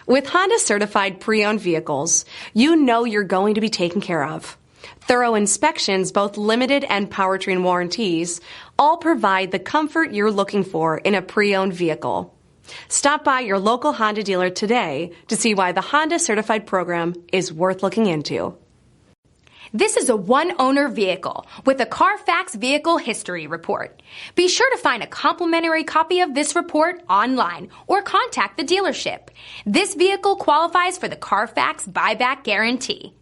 With Honda certified pre-owned vehicles, you know you're going to be taken care of. Thorough inspections, both limited and powertrain warranties, all provide the comfort you're looking for in a pre-owned vehicle. Stop by your local Honda dealer today to see why the Honda certified program is worth looking into. This is a one-owner vehicle with a Carfax Vehicle History Report. Be sure to find a complimentary copy of this report online or contact the dealership. This vehicle qualifies for the Carfax Buyback Guarantee.